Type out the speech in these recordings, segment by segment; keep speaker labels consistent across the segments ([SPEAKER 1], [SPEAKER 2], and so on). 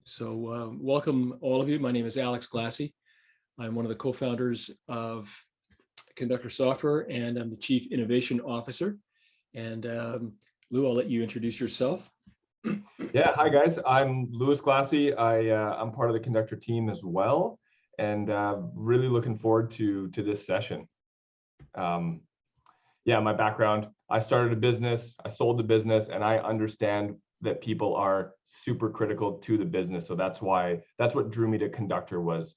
[SPEAKER 1] So welcome all of you. My name is Alex Glassy. I'm one of the co-founders of Conductor Software, and I'm the Chief Innovation Officer. And Lou, I'll let you introduce yourself.
[SPEAKER 2] Yeah, hi guys. I'm Louis Glassy. I'm part of the Conductor team as well, and really looking forward to this session. Yeah, my background: I started a business, I sold the business, and I understand that people are super critical to the business. So that's what drew me to Conductor was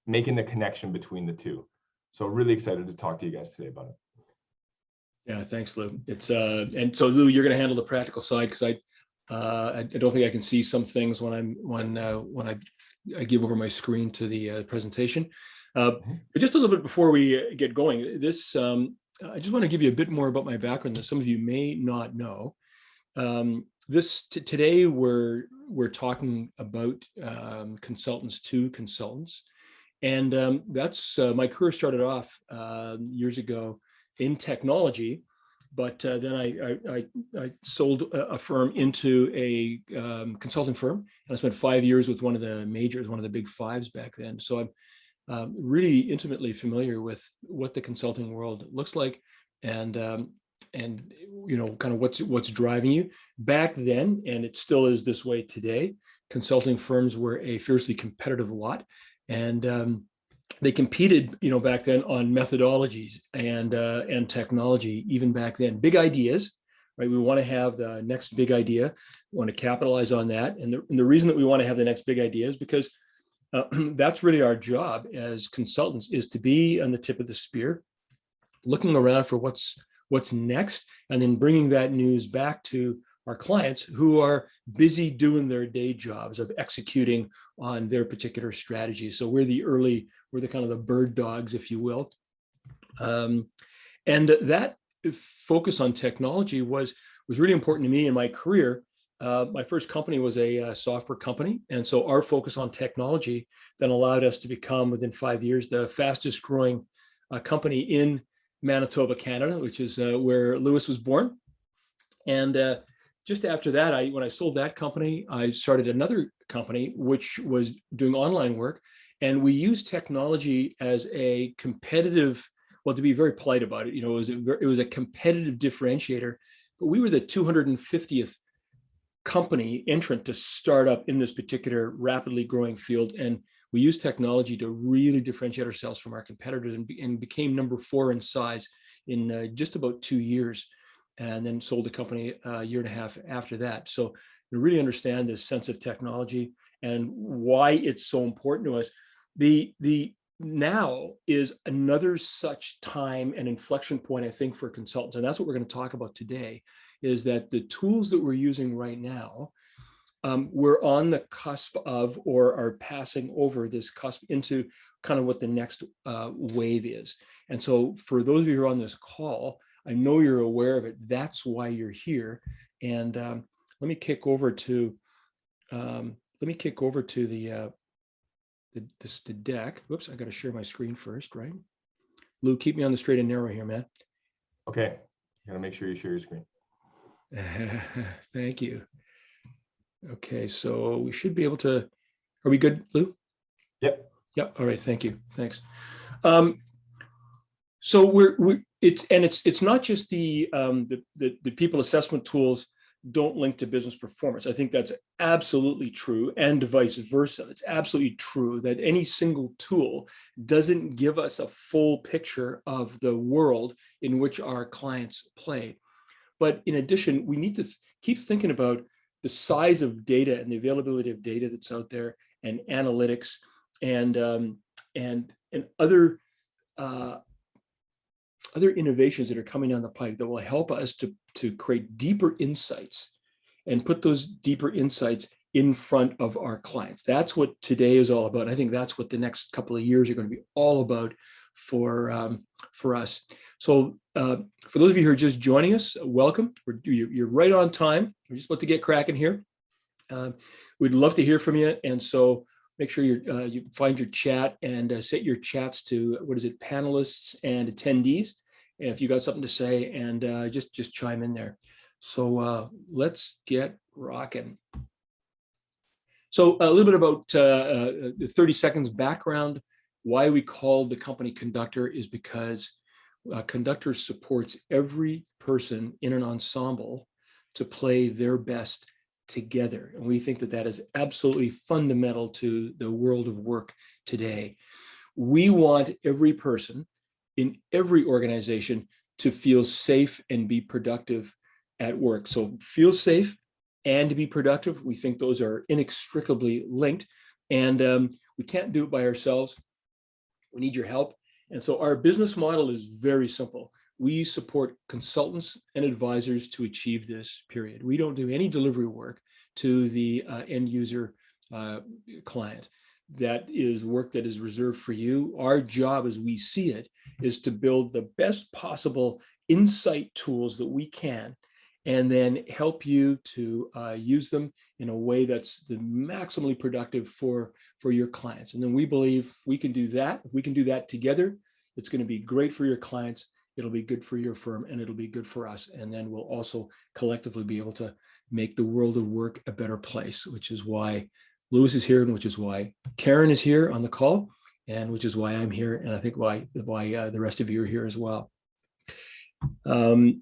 [SPEAKER 2] making the connection between the two. So really excited to talk to you guys today about it.
[SPEAKER 1] Yeah, thanks, Lou. It's and so Lou, you're going to handle the practical side because I don't think I can see some things when I give over my screen to the presentation. But just a little bit before we get going, this I just want to give you a bit more about my background that some of you may not know. Today we're talking about consultants to consultants, and that's my career started off years ago in technology, but then I sold a firm into a consulting firm, and I spent 5 years with one of the majors, one of the big fives back then. So I'm really intimately familiar with what the consulting world looks like, and you know, kind of what's driving you. Back then, and it still is this way today, consulting firms were a fiercely competitive lot, and they competed, you know, back then on methodologies and technology. Even back then, big ideas, right? We want to have the next big idea. We want to capitalize on that, and the reason that we want to have the next big idea is because that's really our job as consultants, is to be on the tip of the spear, looking around for what's next, and then bringing that news back to our clients who are busy doing their day jobs of executing on their particular strategy. So we're the kind of the bird dogs, if you will. And that focus on technology was really important to me in my career. My first company was a software company. And so our focus on technology then allowed us to become, within 5 years, the fastest growing company in Manitoba, Canada, which is where Louis was born. And just after that, when I sold that company, I started another company which was doing online work. And we used technology as a competitive, well, to be very polite about it, you know, it was a competitive differentiator. But we were the 250th company entrant to start up in this particular rapidly growing field. And we used technology to really differentiate ourselves from our competitors, and became number 4 in size in just about 2 years, and then sold the company a year and a half after that. So we really understand this sense of technology and why it's so important to us. The now is another such time and inflection point, I think, for consultants. And that's what we're going to talk about today, is that the tools that we're using right now, we're on the cusp of, or are passing over this cusp into kind of what the next wave is. And so for those of you who are on this call, I know you're aware of it. That's why you're here. And let me kick over to the deck. Whoops, I got to share my screen first, right? Lou, keep me on the straight and narrow here, man.
[SPEAKER 2] Okay, you gotta make sure you share your screen.
[SPEAKER 1] Thank you. Okay, so we should be able to. Are we good, Lou?
[SPEAKER 2] Yep.
[SPEAKER 1] Yep. All right. Thank you. Thanks. So it's not just the people assessment tools don't link to business performance. I think that's absolutely true, and vice versa. It's absolutely true that any single tool doesn't give us a full picture of the world in which our clients play. But in addition, we need to keep thinking about the size of data and the availability of data that's out there, and analytics, and other innovations that are coming down the pipe that will help us to create deeper insights and put those deeper insights in front of our clients. That's what today is all about. I think that's what the next couple of years are going to be all about for us. So for those of you who are just joining us, welcome. You're right on time. We're just about to get cracking here. We'd love to hear from you. And so make sure you find your chat and set your chats to, panelists and attendees. And if you got something to say, and just chime in there. So let's get rocking. So a little bit about 30 seconds background. Why we call the company Conductor is because Conductor supports every person in an ensemble to play their best together. And we think that that is absolutely fundamental to the world of work today. We want every person in every organization to feel safe and be productive at work. So feel safe and be productive. We think those are inextricably linked, and we can't do it by ourselves. We need your help. And so our business model is very simple. We support consultants and advisors to achieve this period. We don't do any delivery work to the end user client. That is work that is reserved for you. Our job, as we see it, is to build the best possible insight tools that we can, and then help you to use them in a way that's the maximally productive for your clients. And then we believe we can do that. If we can do that together, it's going to be great for your clients. It'll be good for your firm, and it'll be good for us. And then we'll also collectively be able to make the world of work a better place, which is why Lewis is here, and which is why Karen is here on the call, and which is why I'm here, and I think why the rest of you are here as well. Well,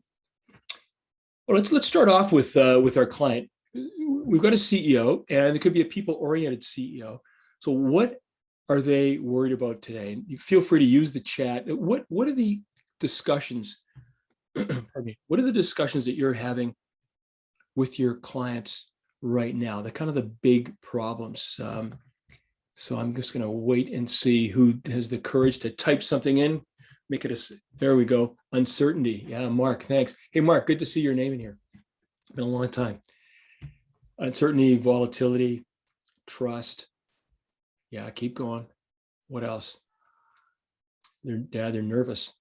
[SPEAKER 1] let's start off with our client. We've got a CEO, and it could be a people-oriented CEO. So what are they worried about today? And you feel free to use the chat. What are the discussions? Pardon me. What are the discussions that you're having with your clients right now? The kind of the big problems. So I'm just going to wait and see who has the courage to type something in. Make it there we go. Uncertainty. Yeah, Mark, thanks. Hey, Mark, good to see your name in here. Been a long time. Uncertainty, volatility, trust. Yeah, keep going. What else? They're nervous.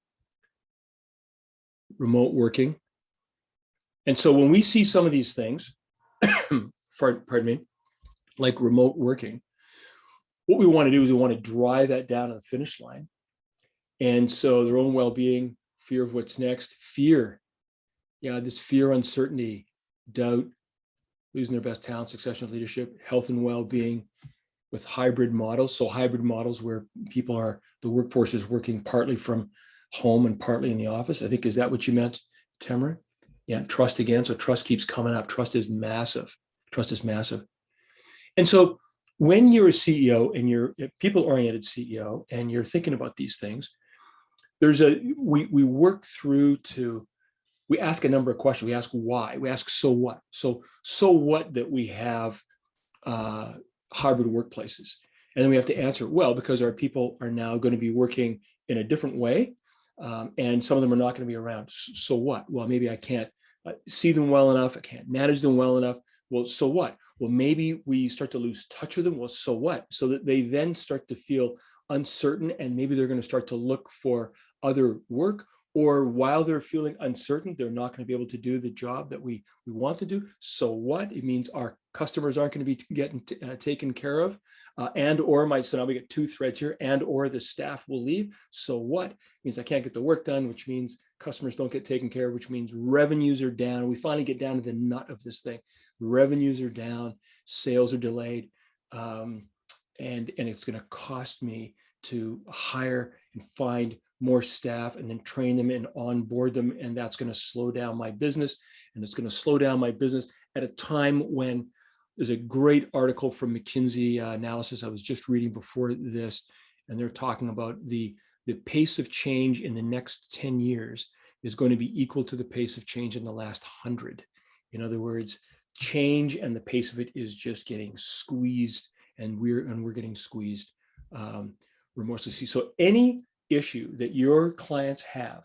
[SPEAKER 1] Remote working. And so when we see some of these things, pardon me, like remote working, what we want to do is we want to drive that down to the finish line. And so their own well-being, fear of what's next, fear. Yeah, this fear, uncertainty, doubt, losing their best talent, succession of leadership, health and well-being with hybrid models. So hybrid models where the workforce is working partly from home and partly in the office. I think, is that what you meant, Tamara? Yeah, trust again. So trust keeps coming up. Trust is massive. Trust is massive. And so when you're a CEO and you're a people-oriented CEO and you're thinking about these things, we work through we ask a number of questions. We ask why. We ask so what. So what that we have hybrid workplaces, and then we have to answer, well, because our people are now going to be working in a different way, and some of them are not going to be around. So what? Well, maybe I can't see them well enough. I can't manage them well enough. Well, so what? Well, maybe we start to lose touch with them. Well, so what? So that they then start to feel uncertain, and maybe they're going to start to look for other work, or while they're feeling uncertain, they're not going to be able to do the job that we want to do. So what? It means our customers aren't going to be getting taken care of, so now we get two threads here, or the staff will leave. So what? It means I can't get the work done, which means customers don't get taken care of, which means revenues are down. We finally get down to the nut of this thing. Revenues are down, sales are delayed, and it's going to cost me to hire and find more staff and then train them and onboard them. And that's going to slow down my business. And it's going to slow down my business at a time when there's a great article from McKinsey analysis I was just reading before this, and they're talking about the pace of change in the next 10 years is going to be equal to the pace of change in the last 100. In other words, change and the pace of it is just getting squeezed, and we're getting squeezed remorselessly. So any issue that your clients have,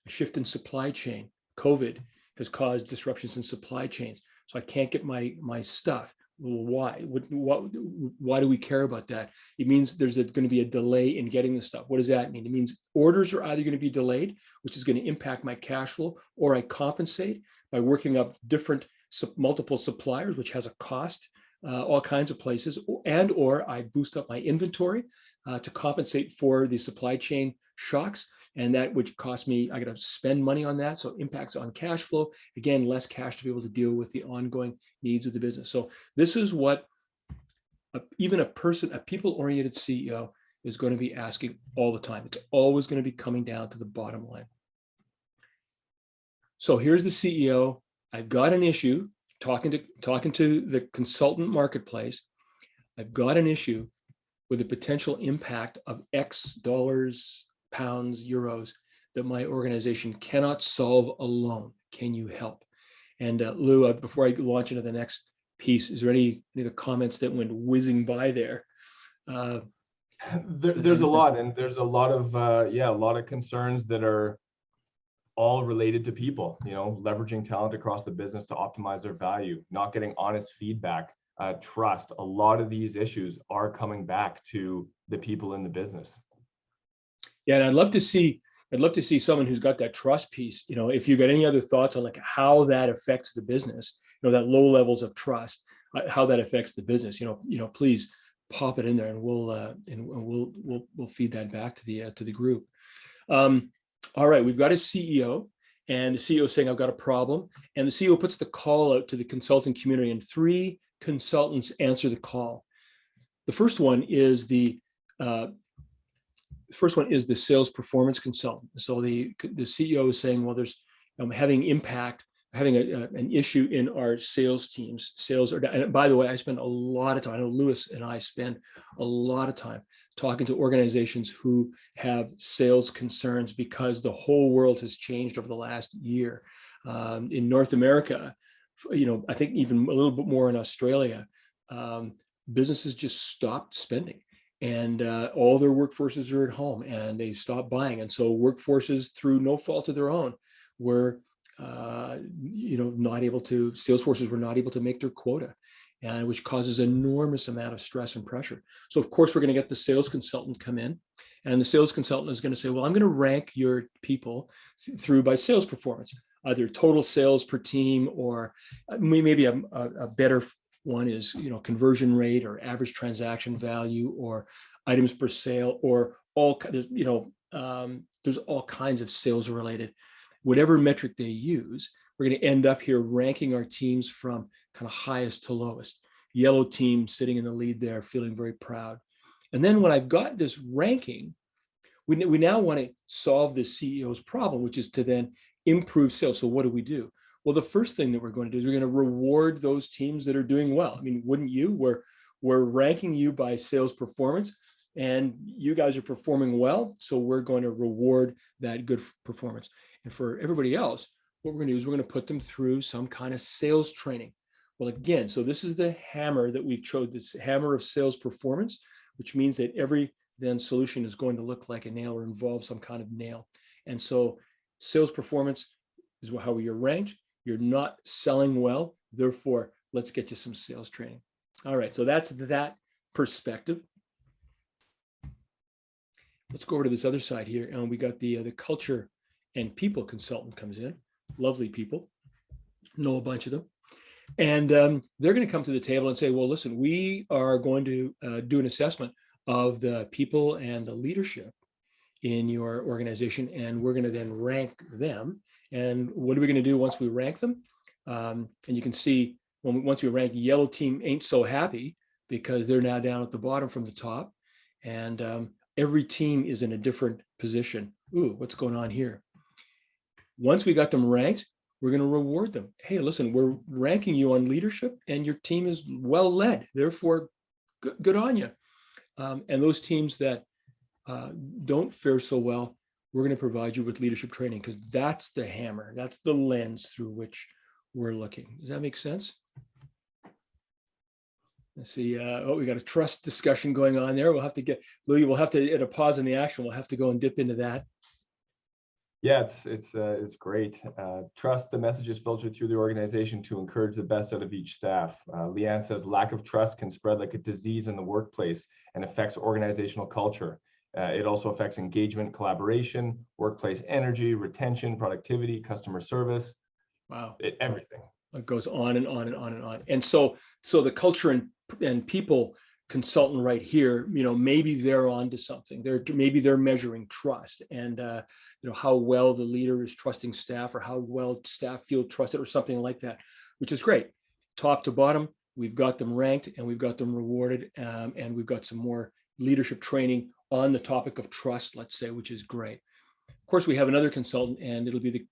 [SPEAKER 1] a shift in supply chain, COVID has caused disruptions in supply chains. So I can't get my stuff. Well, why? Why do we care about that? It means there's going to be a delay in getting the stuff. What does that mean? It means orders are either going to be delayed, which is going to impact my cash flow, or I compensate by working up multiple suppliers, which has a cost, all kinds of places, or I boost up my inventory to compensate for the supply chain shocks. And that would cost me, I got to spend money on that. So impacts on cash flow, again, less cash to be able to deal with the ongoing needs of the business. So this is what even a people-oriented CEO is going to be asking all the time. It's always going to be coming down to the bottom line. So here's the CEO. I've got an issue, talking to the consultant marketplace. I've got an issue with the potential impact of X dollars, pounds, euros that my organization cannot solve alone. Can you help? And Lou, before I launch into the next piece, is there any of the comments that went whizzing by there?
[SPEAKER 2] There's a lot, and there's a lot of a lot of concerns that are all related to people, leveraging talent across the business to optimize their value, not getting honest feedback, trust. A lot of these issues are coming back to the people in the business.
[SPEAKER 1] Yeah, and I'd love to see someone who's got that trust piece. If you got any other thoughts on like how that affects the business, that low levels of trust, how that affects the business, please pop it in there, and we'll feed that back to the group. All right, we've got a CEO, and the CEO is saying, I've got a problem. And the CEO puts the call out to the consulting community, and 3 consultants answer the call. The first one is the sales performance consultant. So the CEO is saying, well, there's having an issue in our sales teams. And by the way, I spend a lot of time, I know Lewis and I spend a lot of time talking to organizations who have sales concerns because the whole world has changed over the last year. In North America, I think even a little bit more in Australia, businesses just stopped spending, and all their workforces are at home, and they stopped buying. And so workforces, through no fault of their own, were sales forces were not able to make their quota, and which causes enormous amount of stress and pressure. So of course, we're going to get the sales consultant come in, and the sales consultant is going to say, well, I'm going to rank your people through by sales performance, either total sales per team, or maybe a better one is, conversion rate, or average transaction value, or items per sale, or there's all kinds of sales related. Whatever metric they use, we're going to end up here ranking our teams from kind of highest to lowest. Yellow team sitting in the lead there, feeling very proud. And then when I've got this ranking, we now want to solve the CEO's problem, which is to then improve sales. So what do? Well, the first thing that we're going to do is we're going to reward those teams that are doing well. I mean, wouldn't you? We're ranking you by sales performance, and you guys are performing well. So we're going to reward that good performance. And for everybody else, what we're going to do is we're going to put them through some kind of sales training. Well, again, so this is the hammer that we've chosen, this hammer of sales performance, which means that every then solution is going to look like a nail or involve some kind of nail. And so sales performance is how you're ranked. You're not selling well. Therefore, let's get you some sales training. All right, so that's that perspective. Let's go over to this other side here. And we got the culture and people consultant comes in. Lovely people, know a bunch of them. And they're going to come to the table and say, well, listen, we are going to do an assessment of the people and the leadership in your organization, and we're going to then rank them. And what are we going to do once we rank them? And you can see once we rank, the yellow team ain't so happy because they're now down at the bottom from the top. And every team is in a different position. Ooh, what's going on here? Once we got them ranked, we're going to reward them. Hey, listen, we're ranking you on leadership, and your team is well led. Therefore, good on you. And those teams that don't fare so well, we're going to provide you with leadership training, because that's the hammer. That's the lens through which we're looking. Does that make sense? Let's see. We got a trust discussion going on there. We'll have to get, Louis, we'll have to, at a pause in the action, we'll have to go and dip into that.
[SPEAKER 2] Yeah, it's great. Trust the messages filtered through the organization to encourage the best out of each staff. Leanne says lack of trust can spread like a disease in the workplace and affects organizational culture. It also affects engagement, collaboration, workplace energy, retention, productivity, customer service.
[SPEAKER 1] Wow.
[SPEAKER 2] Everything.
[SPEAKER 1] It goes on and on and on and on. And so the culture and people consultant right here, maybe they're onto something. Maybe they're measuring trust and how well the leader is trusting staff, or how well staff feel trusted, or something like that, which is great. Top to bottom, we've got them ranked and we've got them rewarded, and we've got some more leadership training on the topic of trust, let's say, which is great. Of course, we have another consultant, and it'll be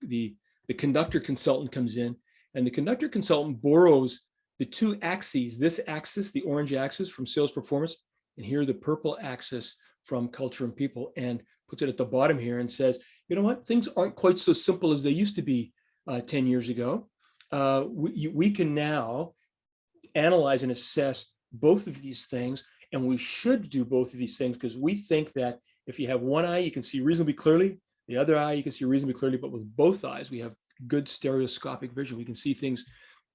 [SPEAKER 1] the conductor consultant comes in, and the conductor consultant borrows the two axes, this axis, the orange axis from sales performance, and here the purple axis from culture and people, and puts it at the bottom here and says, you know what, things aren't quite so simple as they used to be 10 years ago. We can now analyze and assess both of these things, and we should do both of these things because we think that if you have one eye, you can see reasonably clearly, the other eye, you can see reasonably clearly, but with both eyes, we have good stereoscopic vision. We can see things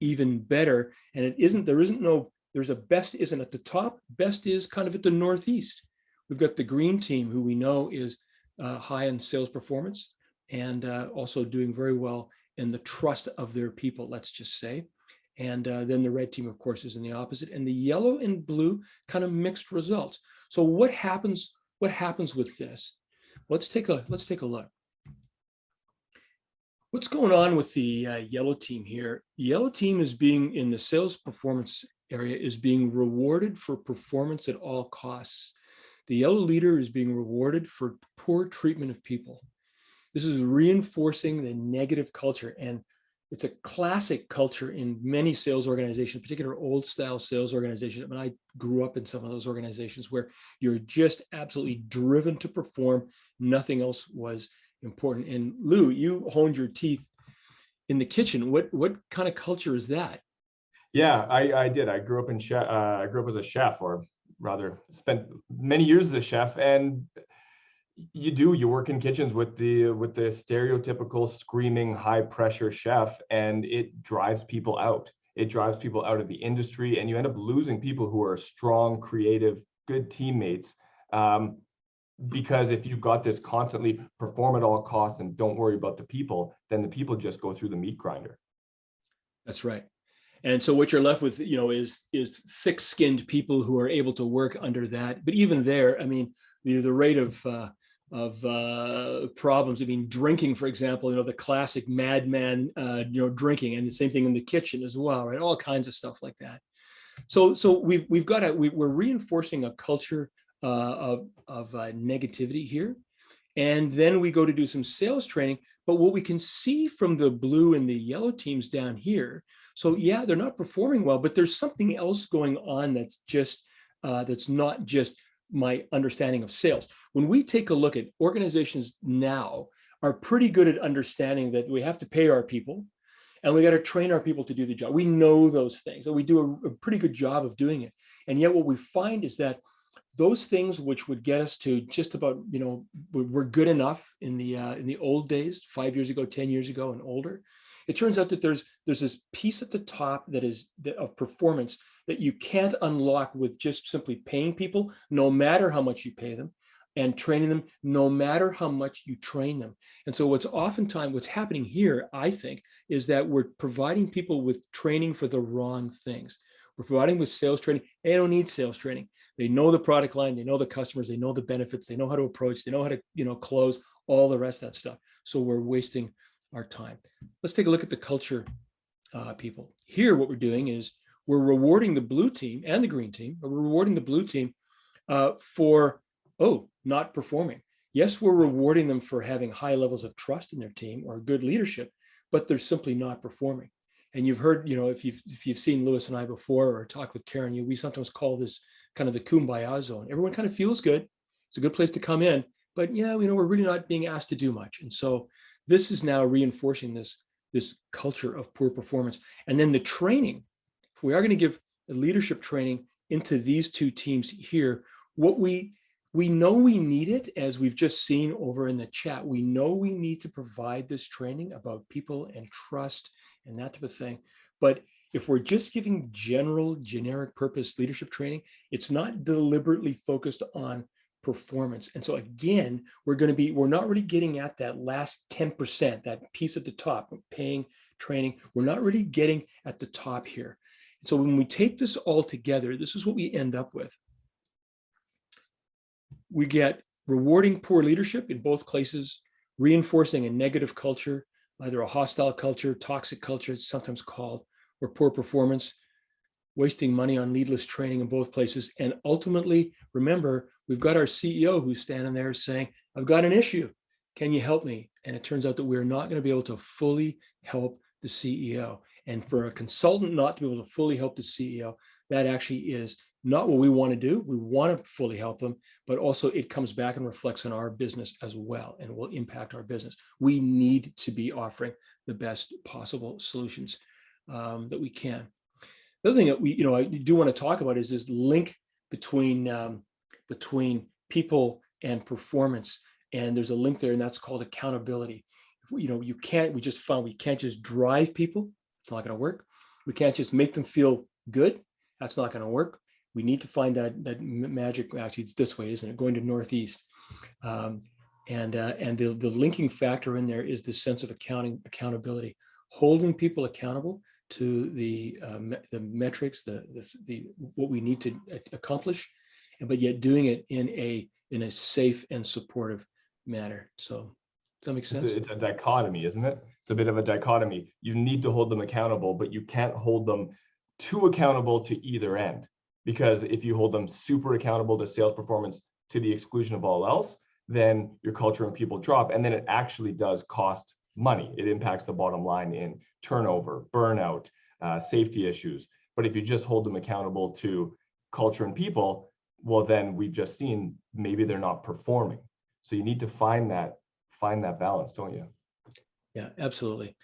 [SPEAKER 1] even better. And there's a best isn't at the top, best is kind of at the northeast. We've got the green team, who we know is high in sales performance and also doing very well in the trust of their people, let's just say. And then the red team, of course, is in the opposite. And the yellow and blue kind of mixed results. So what happens with this? Let's take a look. What's going on with the yellow team here? Yellow team is being, in the sales performance area, is being rewarded for performance at all costs. The yellow leader is being rewarded for poor treatment of people. This is reinforcing the negative culture, and it's a classic culture in many sales organizations, particularly old style sales organizations. I mean, I grew up in some of those organizations where you're just absolutely driven to perform. Nothing else was important. And Lou, you honed your teeth in the kitchen. What kind of culture is that?
[SPEAKER 2] Yeah, I did. I grew up I grew up as a chef, or rather spent many years as a chef. And you work in kitchens with the stereotypical screaming high pressure chef, and it drives people out. It drives people out of the industry, and you end up losing people who are strong, creative, good teammates. Because if you've got this constantly perform at all costs and don't worry about the people, then the people just go through the meat grinder. That's
[SPEAKER 1] right. And so what you're left with, is thick-skinned people who are able to work under that. But even there, I mean, the rate of problems. I mean, drinking, for example, the classic madman, drinking, and the same thing in the kitchen as well, right? All kinds of stuff like that. So we're reinforcing a culture of negativity here. And then we go to do some sales training. But what we can see from the blue and the yellow teams down here, so yeah, they're not performing well, but there's something else going on that's not just my understanding of sales. When we take a look at organizations now are pretty good at understanding that we have to pay our people and we got to train our people to do the job. We know those things, and we do a pretty good job of doing it. And yet what we find is that those things which would get us to just about, we're good enough in the old days, 5 years ago, 10 years ago and older, it turns out that there's this piece at the top that is of performance that you can't unlock with just simply paying people, no matter how much you pay them, and training them, no matter how much you train them. And so what's happening here, I think, is that we're providing people with training for the wrong things. We're providing with sales training. They don't need sales training. They know the product line, they know the customers, they know the benefits, they know how to approach, they know how to, close, all the rest of that stuff. So we're wasting our time. Let's take a look at the culture people. Here, what we're doing is we're rewarding the blue team and the green team, but we're rewarding the blue team for not performing. Yes, we're rewarding them for having high levels of trust in their team or good leadership, but they're simply not performing. And you've heard, if you've seen Lewis and I before or talked with Karen, we sometimes call this kind of the kumbaya zone. Everyone kind of feels good. It's a good place to come in, but we're really not being asked to do much. And so this is now reinforcing this culture of poor performance. And then the training, if we are going to give a leadership training into these two teams here, what we know we need it, as we've just seen over in the chat, we know we need to provide this training about people and trust and that type of thing. But if we're just giving generic purpose leadership training, it's not deliberately focused on performance. And so again, we're not really getting at that last 10%, that piece at the top, paying, training. We're not really getting at the top here. So when we take this all together, this is what we end up with. We get rewarding poor leadership in both places, reinforcing a negative culture, either a hostile culture, toxic culture, it's sometimes called, or poor performance. wasting money on needless training in both places. And ultimately, remember, we've got our CEO who's standing there saying, I've got an issue. Can you help me? And it turns out that we're not going to be able to fully help the CEO. And for a consultant not to be able to fully help the CEO, that actually is not what we want to do. We want to fully help them, but also it comes back and reflects on our business as well and will impact our business. We need to be offering the best possible solutions that we can. The other thing that I do want to talk about is this link between people and performance. And there's a link there, and that's called accountability. We just found we can't just drive people. It's not going to work. We can't just make them feel good. That's not going to work. We need to find that magic. Actually, it's this way, isn't it? Going to northeast. And the linking factor in there is this sense of accountability, holding people accountable to the metrics, the what we need to accomplish, but yet doing it in a safe and supportive manner. So does that make sense?
[SPEAKER 2] It's a dichotomy, isn't it? It's a bit of a dichotomy. You need to hold them accountable, but you can't hold them too accountable to either end. Because if you hold them super accountable to sales performance to the exclusion of all else, then your culture and people drop. And then it actually does cost money. It impacts the bottom line in turnover, burnout, safety issues. But if you just hold them accountable to culture and people, well, then we've just seen maybe they're not performing. So you need to find that balance, don't you?
[SPEAKER 1] Yeah, absolutely.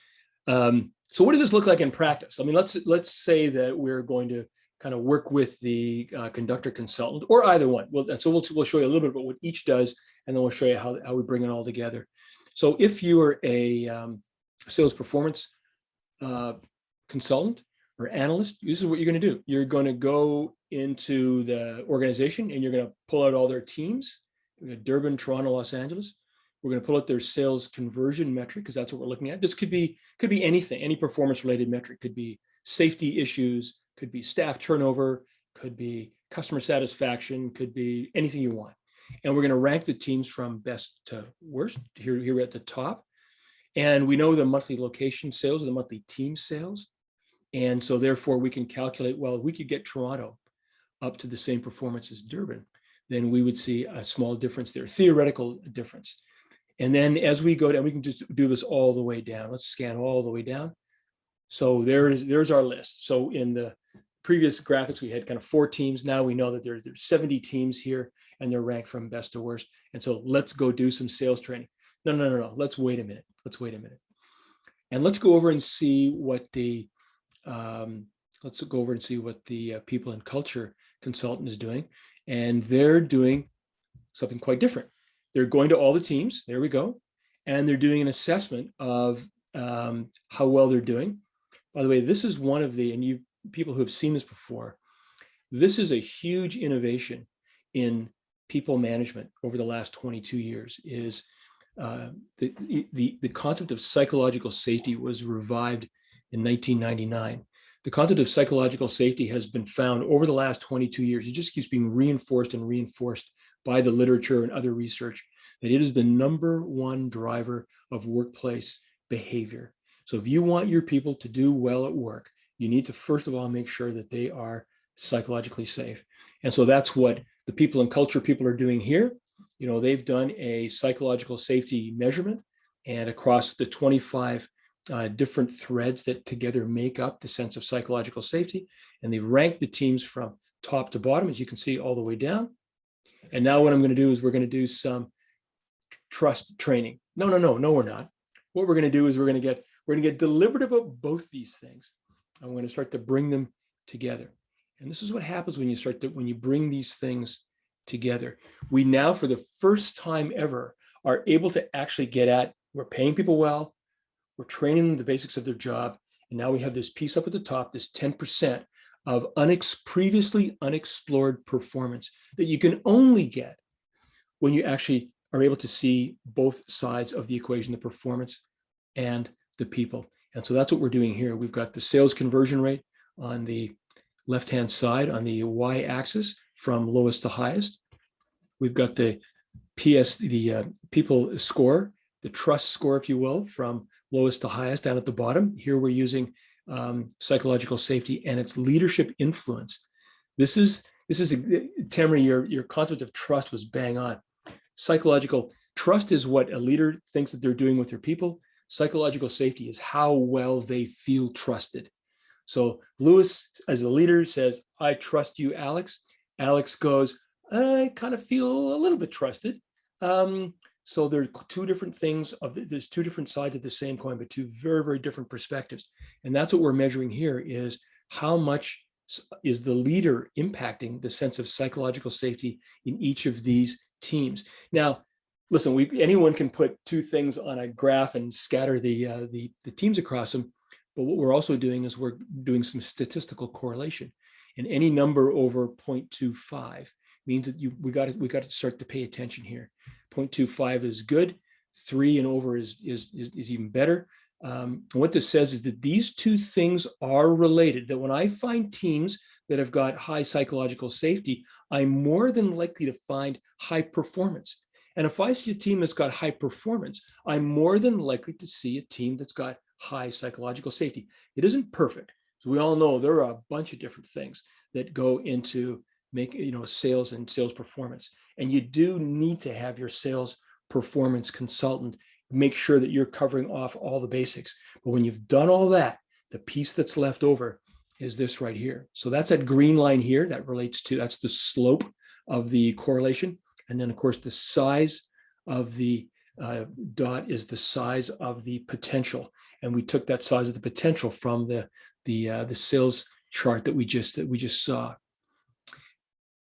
[SPEAKER 1] So what does this look like in practice? I mean, let's say that we're going to kind of work with the conductor consultant or either one. We'll show you a little bit about what each does, and then we'll show you how we bring it all together. So if you are a sales performance consultant or analyst, this is what you're going to do. You're going to go into the organization and you're going to pull out all their teams, Durban, Toronto, Los Angeles. We're going to pull out their sales conversion metric, because that's what we're looking at. This could be anything, any performance related metric. Could be safety issues, could be staff turnover, could be customer satisfaction, could be anything you want. And we're going to rank the teams from best to worst. Here we're at the top. And we know the monthly location sales or the monthly team sales. And so therefore we can calculate, well, if we could get Toronto up to the same performance as Durban, then we would see a small difference there, theoretical difference. And then as we go down, we can just do this all the way down. Let's scan all the way down. So there's our list. So in the previous graphics, we had kind of 4 teams. Now we know that there's 70 teams here, and they're ranked from best to worst. And so let's go do some sales training. No. Let's wait a minute. And let's go over and see what the people and culture consultant is doing. And they're doing something quite different. They're going to all the teams. There we go. And they're doing an assessment of how well they're doing. By the way, this is one of and people who have seen this before, this is a huge innovation in people management over the last 22 years, is the concept of psychological safety was revived in 1999. The concept of psychological safety has been found over the last 22 years. It just keeps being reinforced and reinforced by the literature and other research, that it is the #1 driver of workplace behavior. So if you want your people to do well at work, you need to first of all make sure that they are psychologically safe. And so that's what the people and culture people are doing here. They've done a psychological safety measurement, and across the 25 different threads that together make up the sense of psychological safety, and they've ranked the teams from top to bottom, as you can see, all the way down. And now what I'm going to do is we're going to do some trust training. No, we're not. What we're going to do is we're going to get deliberative about both these things. I'm going to start to bring them together. And this is what happens when you bring these things together. We now, for the first time ever, are able to actually we're paying people well, we're training them the basics of their job, and now we have this piece up at the top, this 10% of previously unexplored performance that you can only get when you actually are able to see both sides of the equation, the performance and the people. And so that's what we're doing here. We've got the sales conversion rate on the left-hand side on the y-axis from lowest to highest. We've got the people score, the trust score, if you will, from lowest to highest down at the bottom. Here we're using psychological safety and its leadership influence. This is Tamara, your concept of trust was bang on. Psychological trust is what a leader thinks that they're doing with their people. Psychological safety is how well they feel trusted. So Lewis, as a leader, says, I trust you, Alex. Alex goes, I kind of feel a little bit trusted. So there are two different things there's two different sides of the same coin, but two very, very different perspectives. And that's what we're measuring here is how much is the leader impacting the sense of psychological safety in each of these teams. Now, listen, anyone can put two things on a graph and scatter the teams across them. But what we're also doing is we're doing some statistical correlation. And any number over 0.25 means that we got to start to pay attention here. 0.25 is good. 3 and over is even better. And what this says is that these two things are related, that when I find teams that have got high psychological safety, I'm more than likely to find high performance. And if I see a team that's got high performance, I'm more than likely to see a team that's got high psychological safety. It isn't perfect. So we all know there are a bunch of different things that go into sales and sales performance. And you do need to have your sales performance consultant make sure that you're covering off all the basics. But when you've done all that, the piece that's left over is this right here. So that's that green line here that relates to, that's the slope of the correlation. And then of course the size of the dot is the size of the potential. And we took that size of the potential from the sales chart that we just saw.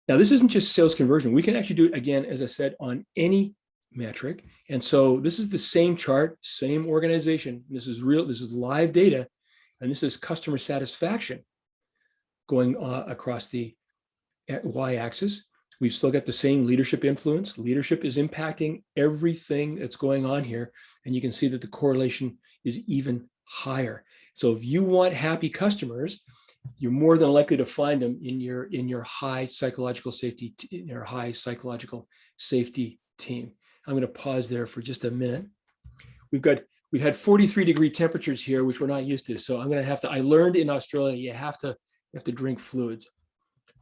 [SPEAKER 1] Now, this isn't just sales conversion. We can actually do it again, as I said, on any metric. And so this is the same chart, same organization. This is real, this is live data, and this is customer satisfaction going across the y-axis. We've still got the same leadership influence. Leadership is impacting everything that's going on here. And you can see that the correlation is even higher. So if you want happy customers, you're more than likely to find them in your high psychological safety, team. I'm going to pause there for just a minute. We've had 43-degree temperatures here, which we're not used to. So I'm going to have to, I learned in Australia, you have to drink fluids.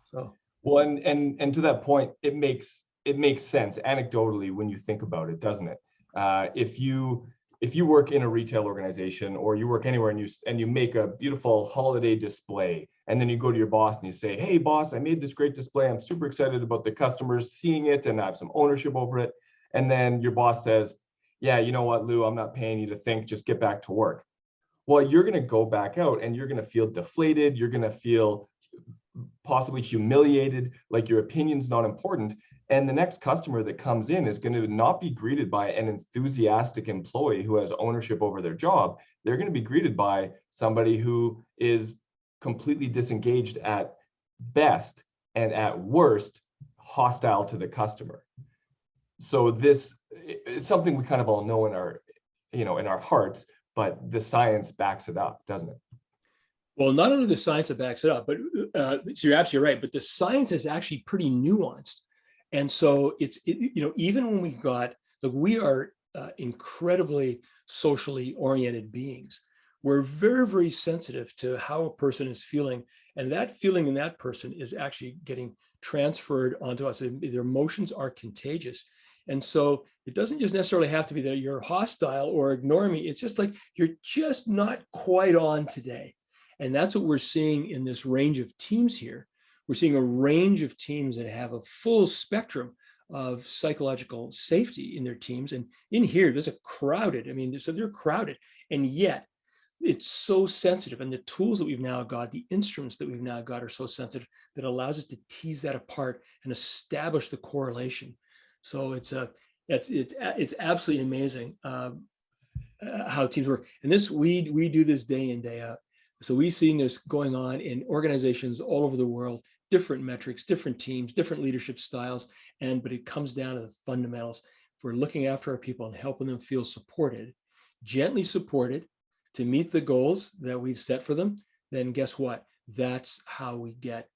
[SPEAKER 1] So.
[SPEAKER 2] Well, and to that point, it makes sense anecdotally when you think about it, doesn't it? If you work in a retail organization or you work anywhere and you make a beautiful holiday display, and then you go to your boss and you say, hey boss, I made this great display. I'm super excited about the customers seeing it and I have some ownership over it. And then your boss says, yeah, you know what, Lou, I'm not paying you to think, just get back to work. Well, you're going to go back out and you're going to feel deflated. You're going to feel possibly humiliated, like your opinion's not important. And the next customer that comes in is going to not be greeted by an enthusiastic employee who has ownership over their job. They're going to be greeted by somebody who is completely disengaged at best and at worst hostile to the customer. So this is something we kind of all know in our hearts, but the science backs it up, doesn't it?
[SPEAKER 1] Well, not only the science that backs it up, but so you're absolutely right. But the science is actually pretty nuanced, and so even when we are incredibly socially oriented beings, we're very, very sensitive to how a person is feeling, and that feeling in that person is actually getting transferred onto us. Their emotions are contagious. And so it doesn't just necessarily have to be that you're hostile or ignore me. It's just like, you're just not quite on today. And that's what we're seeing in this range of teams here. We're seeing a range of teams that have a full spectrum of psychological safety in their teams. And in here, there's a crowded, so they're crowded. And yet it's so sensitive. And the tools that we've now got, the instruments that we've now got are so sensitive that allows us to tease that apart and establish the correlation. So it's absolutely amazing how teams work. And this, we do this day in, day out. So we've seen this going on in organizations all over the world, different metrics, different teams, different leadership styles, but it comes down to the fundamentals. If we're looking after our people and helping them feel supported, gently supported to meet the goals that we've set for them, then guess what? That's how we get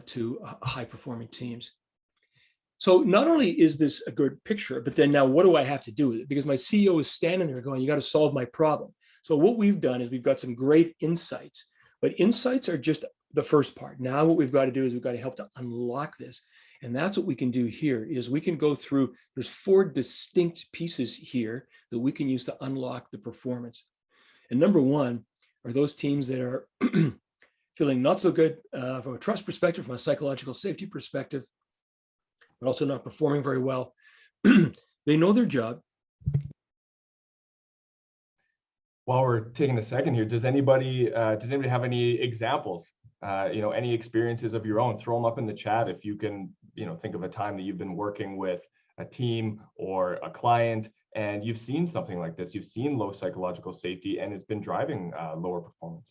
[SPEAKER 1] to high-performing teams. So not only is this a good picture, but then now what do I have to do with it? Because my CEO is standing there going, you got to solve my problem. So what we've done is we've got some great insights, but insights are just the first part. Now what we've got to do is we've got to help to unlock this. And that's what we can do here is we can go through, there's 4 distinct pieces here that we can use to unlock the performance. And number one are those teams that are feeling not so good from a trust perspective, from a psychological safety perspective, but also not performing very well. They know their job.
[SPEAKER 2] While we're taking a second here, does anybody have any examples? Any experiences of your own? Throw them up in the chat if you can. Think of a time that you've been working with a team or a client, and you've seen something like this. You've seen low psychological safety, and it's been driving lower performance.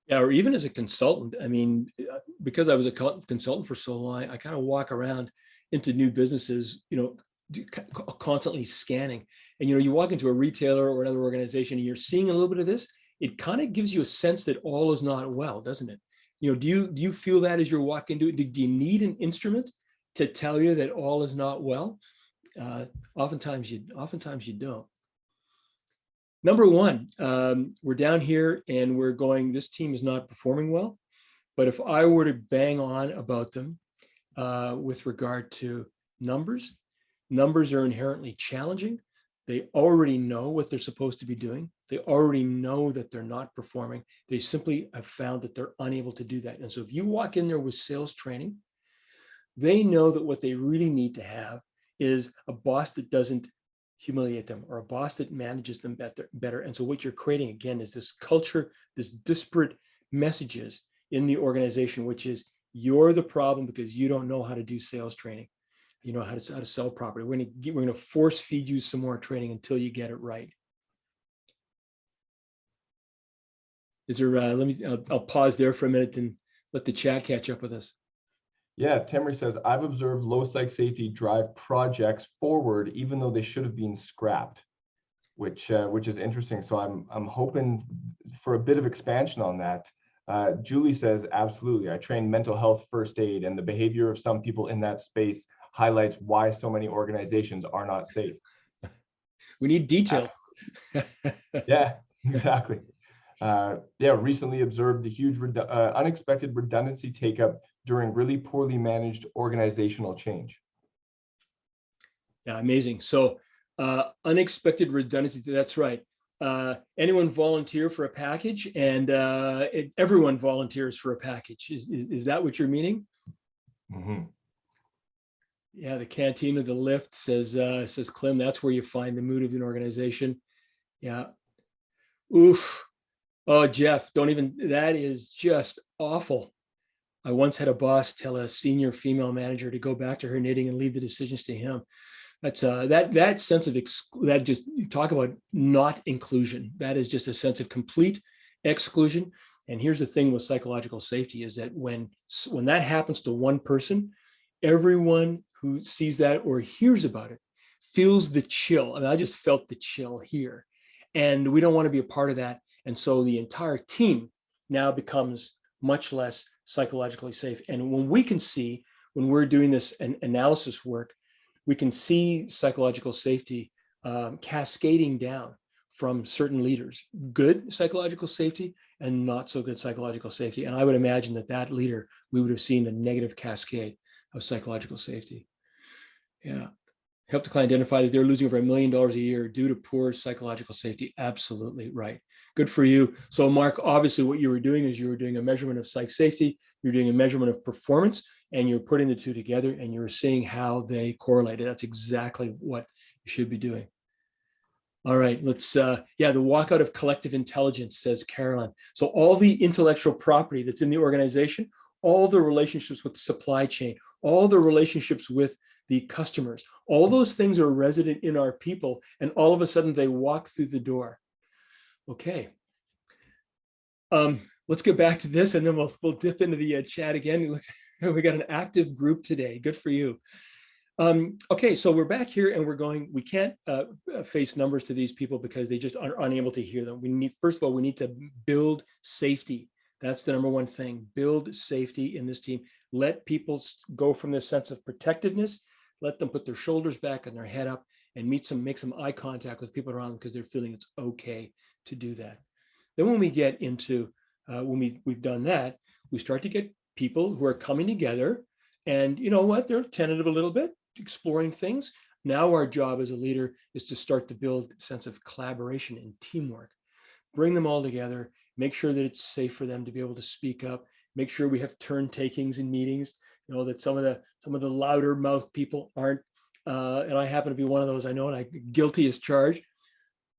[SPEAKER 1] Yeah, or even as a consultant. I mean, because I was a consultant for so long, I kind of walk around into new businesses, constantly scanning. And, you walk into a retailer or another organization and you're seeing a little bit of this, it kind of gives you a sense that all is not well, doesn't it? Do you feel that as you're walking into it? Do you need an instrument to tell you that all is not well? Oftentimes you don't. Number one, we're down here and we're going, this team is not performing well. But if I were to bang on about them with regard to numbers are inherently challenging. They already know what they're supposed to be doing. They already know that they're not performing. They simply have found that they're unable to do that. And so if you walk in there with sales training, they know that what they really need to have is a boss that doesn't humiliate them or a boss that manages them better. And so what you're creating, again, is this culture, this disparate messages in the organization, which is you're the problem because you don't know how to do sales training. You know how to sell properly. We're going to force feed you some more training until you get it right. Is there? I'll pause there for a minute and let the chat catch up with us.
[SPEAKER 2] Yeah, Temery says, I've observed low psych safety drive projects forward, even though they should have been scrapped, which is interesting. So I'm hoping for a bit of expansion on that. Julie says, absolutely. I train mental health first aid, and the behavior of some people in that space highlights why so many organizations are not safe.
[SPEAKER 1] We need detail.
[SPEAKER 2] Yeah, exactly. Recently observed the huge unexpected redundancy take-up during really poorly managed organizational change.
[SPEAKER 1] Yeah, amazing. So unexpected redundancy, that's right. Anyone volunteer for a package, and everyone volunteers for a package. Is that what you're meaning?
[SPEAKER 2] Mm-hmm.
[SPEAKER 1] Yeah, the canteen of the lift says Clem, that's where you find the mood of an organization. Yeah. Oof. Oh, Jeff, that is just awful. I once had a boss tell a senior female manager to go back to her knitting and leave the decisions to him. That's that sense of that, just talk about not inclusion. That is just a sense of complete exclusion. And here's the thing with psychological safety is that when that happens to one person, everyone who sees that or hears about it feels the chill. I mean, I just felt the chill here, and we don't want to be a part of that. And so the entire team now becomes much less psychologically safe. And when we're doing this analysis work, we can see psychological safety cascading down from certain leaders, good psychological safety and not so good psychological safety. And I would imagine that leader, we would have seen a negative cascade of psychological safety. Yeah. Help the client identify that they're losing over $1 million a year due to poor psychological safety. Absolutely right. Good for you. So Mark, obviously what you were doing is you were doing a measurement of psych safety, you're doing a measurement of performance, and you're putting the two together and you're seeing how they correlated. That's exactly what you should be doing. All right, let's, the walkout of collective intelligence, says Carolyn. So all the intellectual property that's in the organization, all the relationships with the supply chain, all the relationships with the customers, all those things are resident in our people, and all of a sudden they walk through the door. Okay. Let's get back to this, and then we'll dip into the chat again. We got an active group today. Good for you. Okay, so we're back here and we can't face numbers to these people because they just are unable to hear them. First of all, we need to build safety. That's the number one thing. Build safety in this team. Let people go from this sense of protectiveness. let them put their shoulders back and their head up and make some eye contact with people around them because they're feeling it's okay to do that. Then when we get into, we've done that, we start to get people who are coming together and you know what, they're tentative a little bit, exploring things. Now our job as a leader is to start to build a sense of collaboration and teamwork, bring them all together, make sure that it's safe for them to be able to speak up, make sure we have turn takings in meetings, you know, that some of the louder mouth people aren't, and I happen to be one of those, I know, and I'm guilty as charged,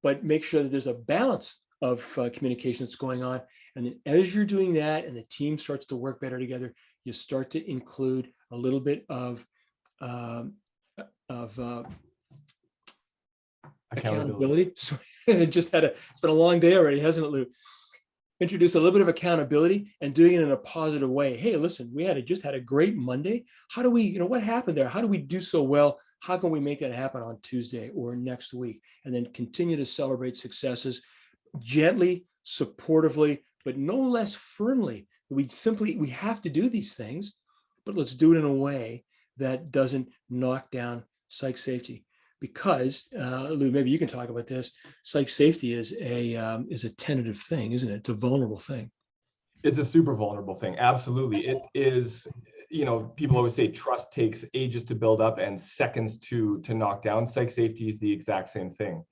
[SPEAKER 1] but make sure that there's a balance of communication that's going on. And then as you're doing that and the team starts to work better together, you start to include a little bit of accountability. So it's been a long day already, hasn't it, Lou? Introduce a little bit of accountability and doing it in a positive way. Hey, listen, we just had a great Monday. How do we, you know, what happened there? How do we do so well? How can we make that happen on Tuesday or next week? And then continue to celebrate successes gently, supportively, but no less firmly. We have to do these things, but let's do it in a way that doesn't knock down psych safety. Because Lou, maybe you can talk about this. Psych safety is a tentative thing, isn't it? It's a vulnerable thing.
[SPEAKER 2] It's a super vulnerable thing. Absolutely, it is. You know, people always say trust takes ages to build up and seconds to knock down. Psych safety is the exact same thing.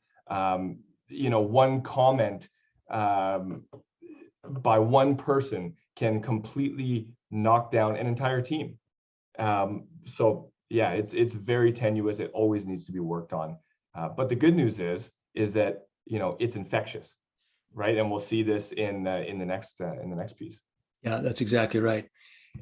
[SPEAKER 2] You know, one comment by one person can completely knock down an entire team. So yeah, it's very tenuous. It always needs to be worked on. But the good news is that, you know, it's infectious, right? And we'll see this in the next piece. Yeah,
[SPEAKER 1] that's exactly right.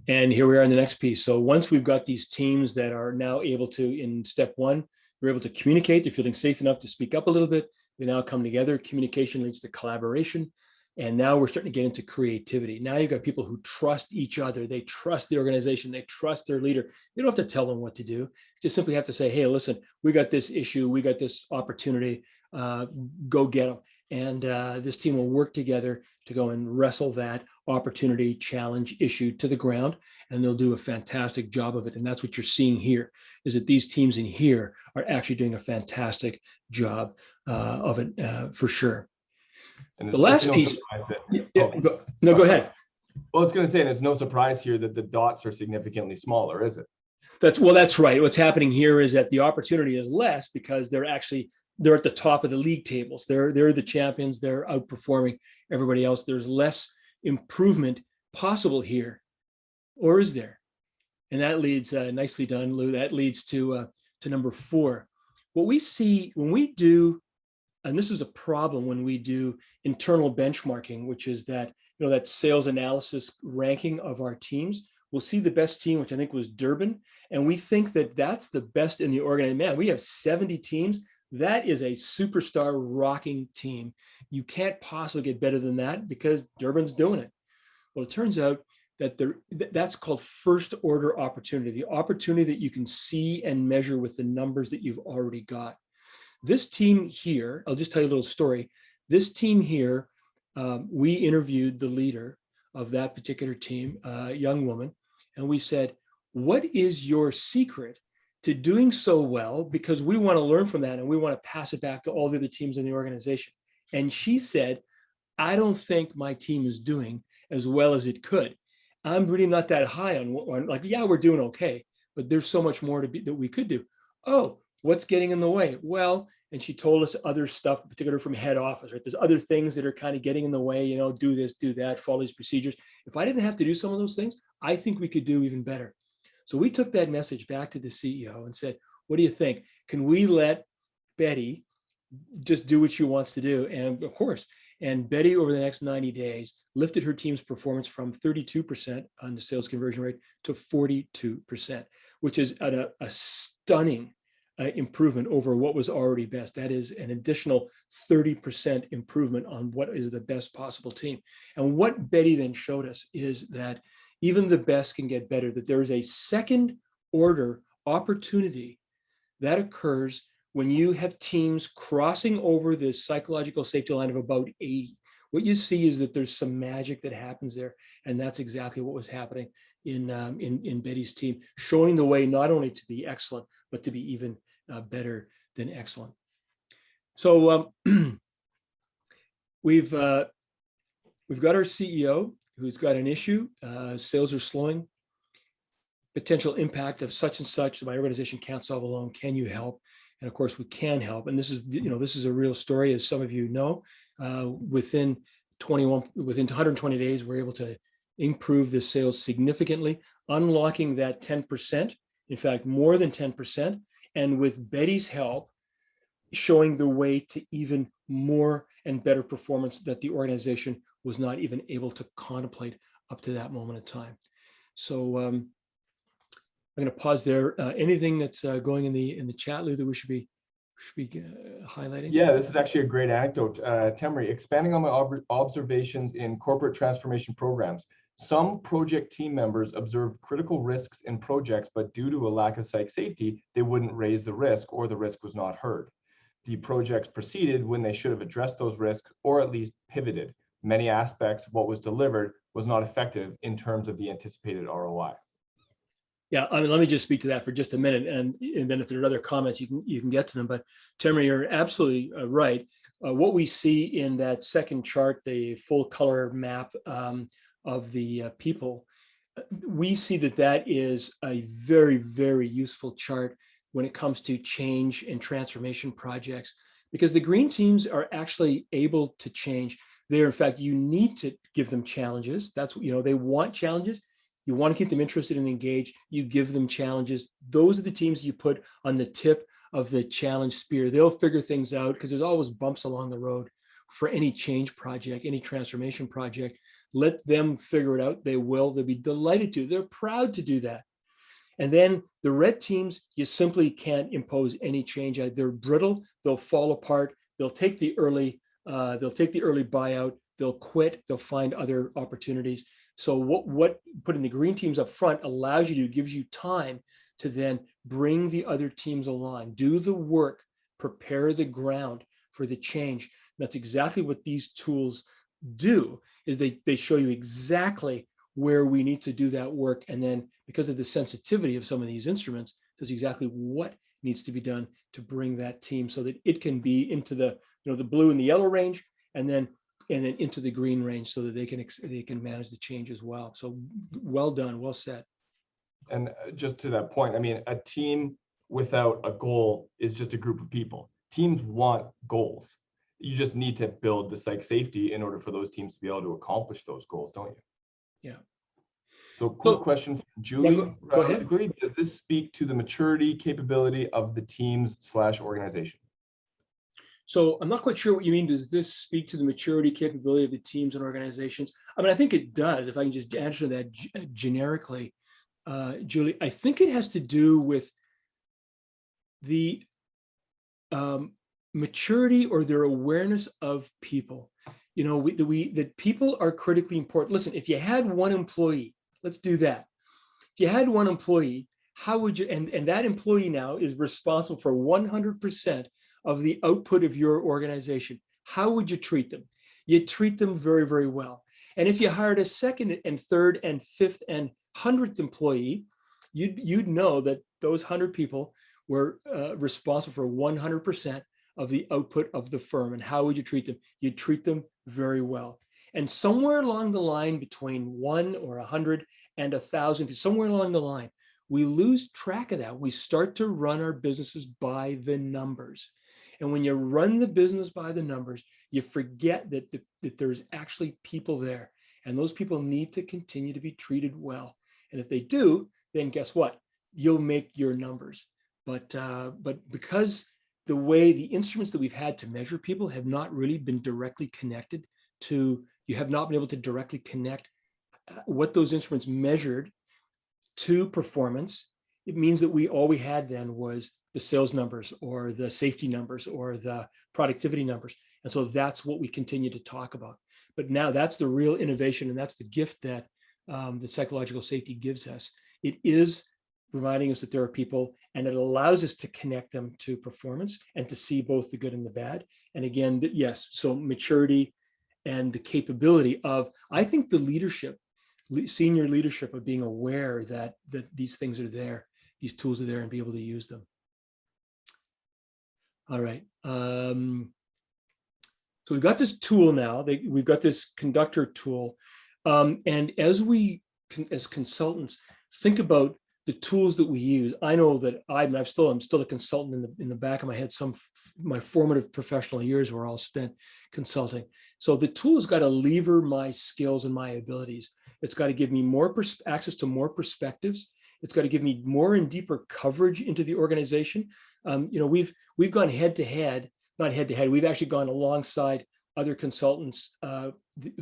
[SPEAKER 1] And here we are in the next piece. So once we've got these teams that are now able to, in step one, they're able to communicate, they're feeling safe enough to speak up a little bit. They now come together. Communication leads to collaboration. And now we're starting to get into creativity. Now you've got people who trust each other. They trust the organization. They trust their leader. You don't have to tell them what to do. You just simply have to say, hey, listen, we got this issue. We got this opportunity. Go get them. And this team will work together to go and wrestle that opportunity, challenge, issue to the ground. And they'll do a fantastic job of it. And that's what you're seeing here, is that these teams in here are actually doing a fantastic job of it for sure.
[SPEAKER 2] And
[SPEAKER 1] the last piece. Go ahead.
[SPEAKER 2] Well, I was going to say, and it's no surprise here that the dots are significantly smaller, is it?
[SPEAKER 1] That's right. What's happening here is that the opportunity is less because they're at the top of the league tables. They're the champions. They're outperforming everybody else. There's less improvement possible here, or is there? And that leads, nicely done, Lou. That leads to number 4. What we see when we do, and this is a problem when we do internal benchmarking, which is that, you know, that sales analysis ranking of our teams. We'll see the best team, which I think was Durban, and we think that that's the best in the organization. Man, we have 70 teams. That is a superstar rocking team. You can't possibly get better than that because Durban's doing it. Well, it turns out that that's called first order opportunity, the opportunity that you can see and measure with the numbers that you've already got. This team here, I'll just tell you a little story. This team here, we interviewed the leader of that particular team, a young woman, and we said, what is your secret to doing so well? Because we want to learn from that and we want to pass it back to all the other teams in the organization. And she said, I don't think my team is doing as well as it could. I'm really not that high on like, yeah, we're doing okay, but there's so much more that we could do. Oh, what's getting in the way? Well, and she told us other stuff, particularly from head office, right? There's other things that are kind of getting in the way, you know, do this, do that, follow these procedures. If I didn't have to do some of those things, I think we could do even better. So we took that message back to the CEO and said, what do you think? Can we let Betty just do what she wants to do? And of course, and Betty over the next 90 days lifted her team's performance from 32% on the sales conversion rate to 42%, which is a stunning improvement over what was already best. That is an additional 30% improvement on what is the best possible team. And what Betty then showed us is that even the best can get better, that there is a second order opportunity that occurs when you have teams crossing over this psychological safety line of about 80, what you see is that there's some magic that happens there. And that's exactly what was happening in Betty's team, showing the way not only to be excellent, but to be even better than excellent. So we've got our CEO who's got an issue. Sales are slowing. Potential impact of such and such. My organization can't solve alone. Can you help? And of course, we can help. And this is a real story, as some of you know. Within 120 days, we're able to improve the sales significantly, unlocking that 10%. In fact, more than 10%. And with Betty's help, showing the way to even more and better performance that the organization was not even able to contemplate up to that moment in time. So I'm going to pause there. Anything that's going in the chat, Lou, that we should be highlighting?
[SPEAKER 2] Yeah, this is actually a great anecdote. Temery, expanding on my observations in corporate transformation programs. Some project team members observed critical risks in projects, but due to a lack of psych safety, they wouldn't raise the risk, or the risk was not heard. The projects proceeded when they should have addressed those risks, or at least pivoted. Many aspects of what was delivered was not effective in terms of the anticipated ROI.
[SPEAKER 1] Yeah, I mean, let me just speak to that for just a minute, and then if there are other comments, you can get to them. But Temery, you're absolutely right. What we see in that second chart, the full color map of the people, we see that is a very, very useful chart when it comes to change and transformation projects, because the green teams are actually able to change. They're, in fact, you need to give them challenges. That's, they want challenges. You want to keep them interested and engaged. You give them challenges. Those are the teams you put on the tip of the challenge spear. They'll figure things out, because there's always bumps along the road for any change project, any transformation project. Let them figure it out. They will. They'll be delighted to. They're proud to do that. And then the red teams, you simply can't impose any change. They're brittle. They'll fall apart. They'll take the early buyout. They'll quit. They'll find other opportunities. So what putting the green teams up front allows you to, gives you time to then bring the other teams along, do the work, prepare the ground for the change. And that's exactly what these tools do, is they show you exactly where we need to do that work. And then, because of the sensitivity of some of these instruments, does exactly what needs to be done to bring that team so that it can be into the, the blue and the yellow range, and then into the green range, so that they can manage the change as well. So well done, well said.
[SPEAKER 2] And just to that point, I mean, a team without a goal is just a group of people. Teams want goals. You just need to build the psych safety in order for those teams to be able to accomplish those goals, don't you?
[SPEAKER 1] Yeah.
[SPEAKER 2] So quick question from Julie.
[SPEAKER 1] Yeah, go ahead.
[SPEAKER 2] Does this speak to the maturity capability of the teams/organization?
[SPEAKER 1] So I'm not quite sure what you mean. Does this speak to the maturity capability of the teams and organizations? I mean, I think it does. If I can just answer that generically, Julie, I think it has to do with the maturity or their awareness of people. That people are critically important. Listen, if you had one employee, let's do that. If you had one employee, how would you, and that employee now is responsible for 100% of the output of your organization. How would you treat them? You treat them very, very well. And if you hired a second and third and fifth and 100th employee, you'd know that those 100 people were responsible for 100% of the output of the firm. And how would you treat them? You'd treat them very well. And somewhere along the line, between 1 or 100 and 1,000, somewhere along the line, we lose track of that. We start to run our businesses by the numbers. And when you run the business by the numbers, you forget that there's actually people there. And those people need to continue to be treated well. And if they do, then guess what? You'll make your numbers. But because the way the instruments that we've had to measure people have not really been directly connected to, you have not been able to directly connect what those instruments measured to performance, it means that all we had then was the sales numbers or the safety numbers or the productivity numbers. And so that's what we continue to talk about. But now that's the real innovation, and that's the gift that the psychological safety gives us. It is reminding us that there are people, and it allows us to connect them to performance and to see both the good and the bad. And again, yes, so maturity and the capability of, I think, the leadership, senior leadership, of being aware that these things are there, these tools are there, and be able to use them. All right. So we've got this tool now. We've got this Conductor tool, and as as consultants, think about the tools that we use. I know that I'm still a consultant in the back of my head. My formative professional years were all spent consulting. So the tool has got to lever my skills and my abilities. It's got to give me more access to more perspectives. It's got to give me more and deeper coverage into the organization. We've gone head to head, not head to head. We've actually gone alongside other consultants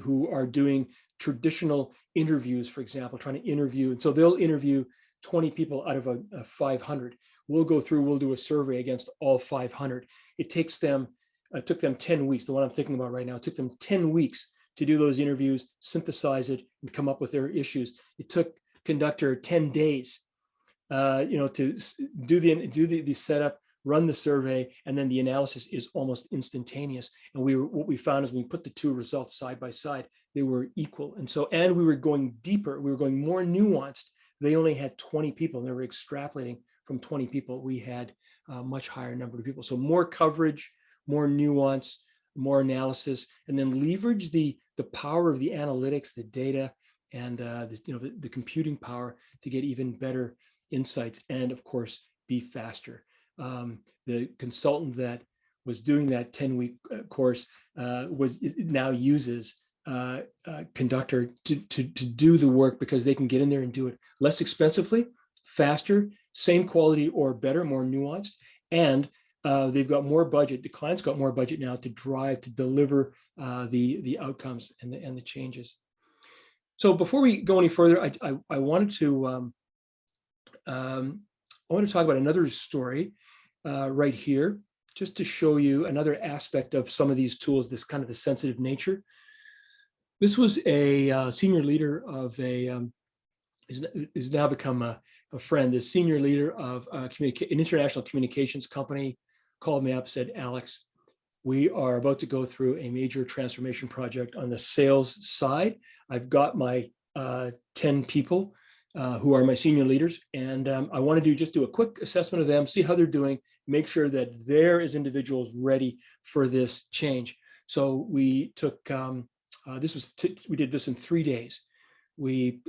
[SPEAKER 1] who are doing traditional interviews, for example, trying to interview. And so they'll interview 20 people out of a 500. We'll do a survey against all 500. It took them 10 weeks. The one I'm thinking about right now, it took them 10 weeks to do those interviews, synthesize it, and come up with their issues. It took Conductor 10 days, to do the setup, run the survey, and then the analysis is almost instantaneous. And what we found is when we put the two results side by side, they were equal. And we were going deeper. We were going more nuanced. They only had 20 people, and they were extrapolating from 20 people. We had a much higher number of people. So more coverage, more nuance, more analysis, and then leverage the power of the analytics, the data, and the computing power to get even better insights, and of course, be faster. The consultant that was doing that 10-week course now uses Conductor to do the work, because they can get in there and do it less expensively, faster, same quality or better, more nuanced, and they've got more budget. The client's got more budget now to deliver the outcomes and the changes. So before we go any further, I wanted to talk about another story right here, just to show you another aspect of some of these tools, this kind of the sensitive nature. This was a senior leader of has now become a friend. The senior leader of an international communications company called me up, said, "Alex, we are about to go through a major transformation project on the sales side. I've got my 10 people who are my senior leaders, and I want to do a quick assessment of them, see how they're doing, make sure that they're as individuals ready for this change." So we took we did this in 3 days. We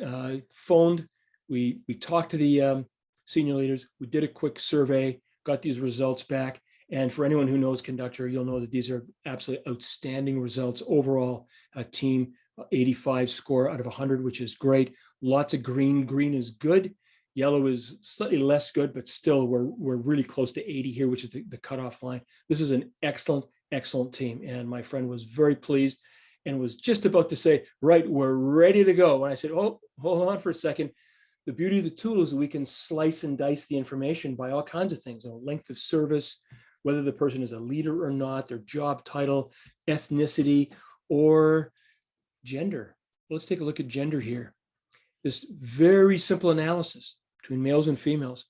[SPEAKER 1] phoned, we talked to the senior leaders, we did a quick survey, got these results back. And for anyone who knows Conductor, you'll know that these are absolutely outstanding results. Overall, a team 85 score out of 100, which is great. Lots of green. Green is good. Yellow is slightly less good, but still we're really close to 80 here, which is the cutoff line. This is an excellent, excellent team. And my friend was very pleased and was just about to say, "Right, we're ready to go." And I said, "Oh, hold on for a second. The beauty of the tool is we can slice and dice the information by all kinds of things, length of service, whether the person is a leader or not, their job title, ethnicity, or gender." Let's take a look at gender here. This very simple analysis between males and females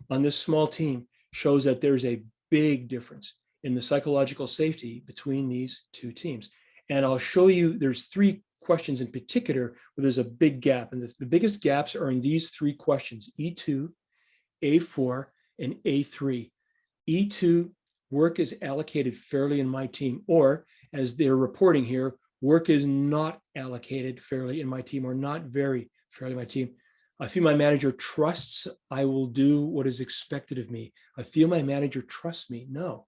[SPEAKER 1] on this small team shows that there's a big difference in the psychological safety between these two teams. And I'll show you, there's 3 questions in particular where there's a big gap. And the biggest gaps are in these 3 questions: E2, A4, and A3. E2, work is allocated fairly in my team, or as they're reporting here, work is not allocated fairly in my team, or not very fairly in my team. I feel my manager trusts I will do what is expected of me. I feel my manager trusts me. No.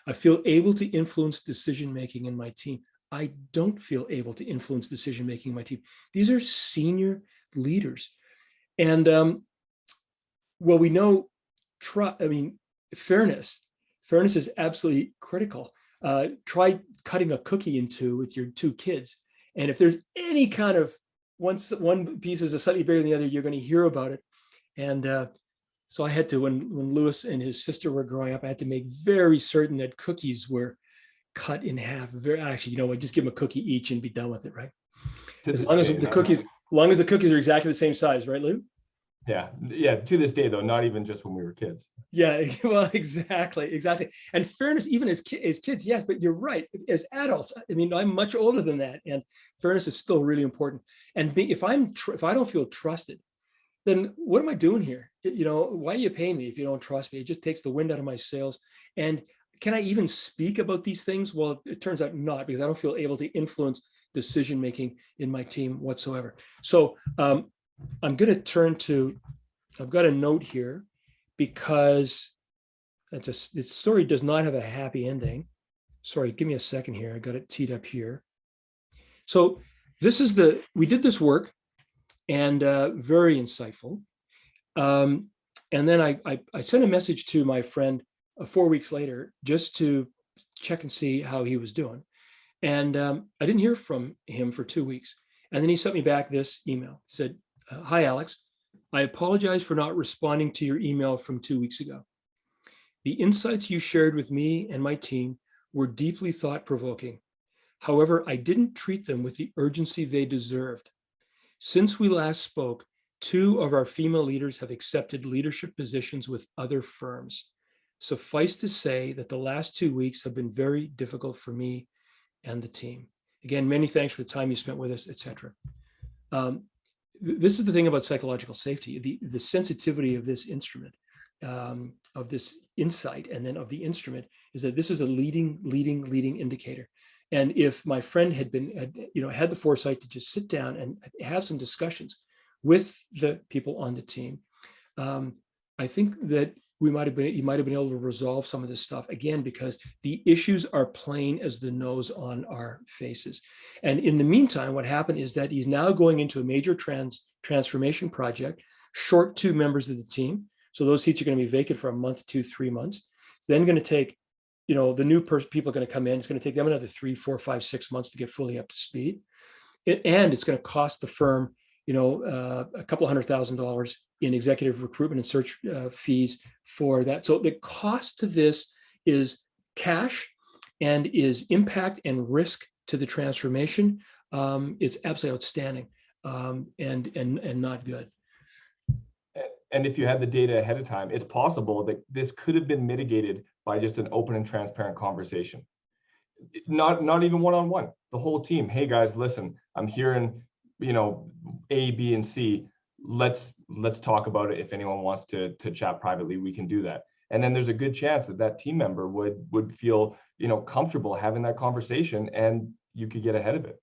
[SPEAKER 1] I feel able to influence decision-making in my team. I don't feel able to influence decision-making in my team. These are senior leaders. And well, we know, fairness is absolutely critical. Try cutting a cookie in 2 with your 2 kids. And if there's any kind of, once one piece is slightly bigger than the other, you're going to hear about it. And so I had to, when Lewis and his sister were growing up, I had to make very certain that cookies were cut in half. Just give them a cookie each and be done with it, right? As long as the cookies are exactly the same size, right, Lou?
[SPEAKER 2] Yeah. To this day, though, not even just when we were kids.
[SPEAKER 1] Yeah, well, exactly. And fairness, even as kids, yes, but you're right. As adults, I mean, I'm much older than that, and fairness is still really important. And if I don't feel trusted, then what am I doing here? Why are you paying me if you don't trust me? It just takes the wind out of my sails. And can I even speak about these things? Well, it turns out not, because I don't feel able to influence decision making in my team whatsoever. So I'm going to turn to. I've got a note here, because this story does not have a happy ending. Sorry, give me a second here. I got it teed up here. So we did this work, and very insightful. And then I sent a message to my friend 4 weeks later, just to check and see how he was doing. And I didn't hear from him for 2 weeks. And then he sent me back this email. He said, "Hi, Alex. I apologize for not responding to your email from 2 weeks ago. The insights you shared with me and my team were deeply thought-provoking. However, I didn't treat them with the urgency they deserved. Since we last spoke, 2 of our female leaders have accepted leadership positions with other firms. Suffice to say that the last 2 weeks have been very difficult for me and the team. Again, many thanks for the time you spent with us, etc." This is the thing about psychological safety, the sensitivity of this instrument, of this insight, and then of the instrument, is that this is a leading indicator. And if my friend had the foresight to just sit down and have some discussions with the people on the team, I think that you might have been able to resolve some of this stuff, again, because the issues are plain as the nose on our faces. And in the meantime, what happened is that he's now going into a major transformation project, short 2 members of the team. So those seats are going to be vacant for a month, 2, 3 months. It's then going to take, the new people are going to come in. It's going to take them another 3, 4, 5, 6 months to get fully up to speed. And it's going to cost the firm, a couple $100,000 in executive recruitment and search fees for that. So the cost to this is cash, and is impact and risk to the transformation. It's absolutely outstanding, and not good.
[SPEAKER 2] And if you had the data ahead of time, it's possible that this could have been mitigated by just an open and transparent conversation. Not even one-on-one, the whole team. Hey guys, listen, I'm hearing, A, B, and C. Let's talk about it. If anyone wants to chat privately, we can do that. And then there's a good chance that team member would feel, comfortable having that conversation, and you could get ahead of it.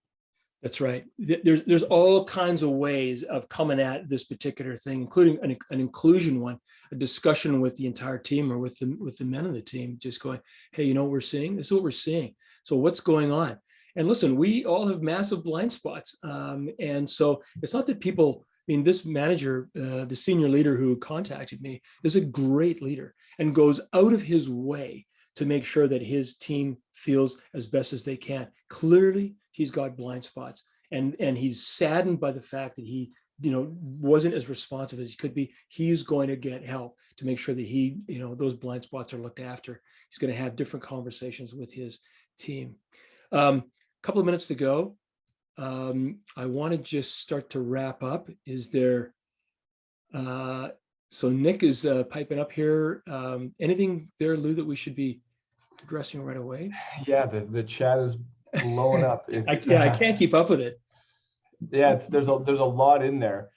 [SPEAKER 1] That's right. There's all kinds of ways of coming at this particular thing, including an inclusion one, a discussion with the entire team, or with the men of the team, just going, hey, you know what we're seeing? This is what we're seeing. So what's going on? And listen, we all have massive blind spots. And so it's not that people, this manager, the senior leader who contacted me, is a great leader and goes out of his way to make sure that his team feels as best as they can. Clearly, he's got blind spots, and he's saddened by the fact that he, wasn't as responsive as he could be. He's going to get help to make sure that he, those blind spots are looked after. He's going to have different conversations with his team. Couple of minutes to go. I want to just start to wrap up. Is there, so Nick is piping up here. Anything there, Lou, that we should be addressing right away?
[SPEAKER 2] Yeah, the chat is blowing up.
[SPEAKER 1] I can't keep up with it.
[SPEAKER 2] Yeah, there's a lot in there.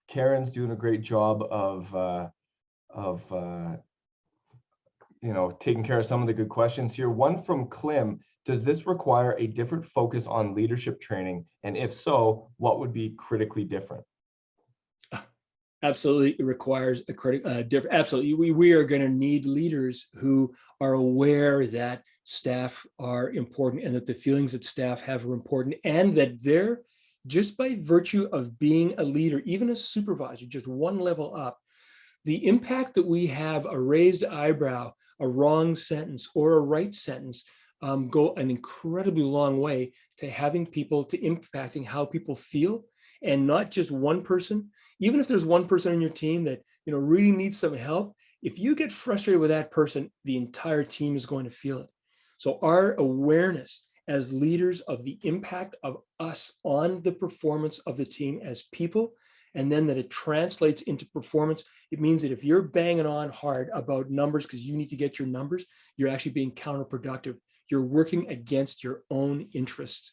[SPEAKER 2] Karen's doing a great job of taking care of some of the good questions here. One from Klim: does this require a different focus on leadership training? And if so, what would be critically different?
[SPEAKER 1] Absolutely, it requires a different. Absolutely, we are going to need leaders who are aware that staff are important, and that the feelings that staff have are important, and that they're, just by virtue of being a leader, even a supervisor, just one level up, the impact that we have, a raised eyebrow, a wrong sentence, or a right sentence, go an incredibly long way to having people, to impacting how people feel, and not just one person. Even if there's one person on your team that really needs some help, if you get frustrated with that person, the entire team is going to feel it. So our awareness as leaders of the impact of us on the performance of the team as people, and then that it translates into performance. It means that if you're banging on hard about numbers because you need to get your numbers, you're actually being counterproductive. You're working against your own interests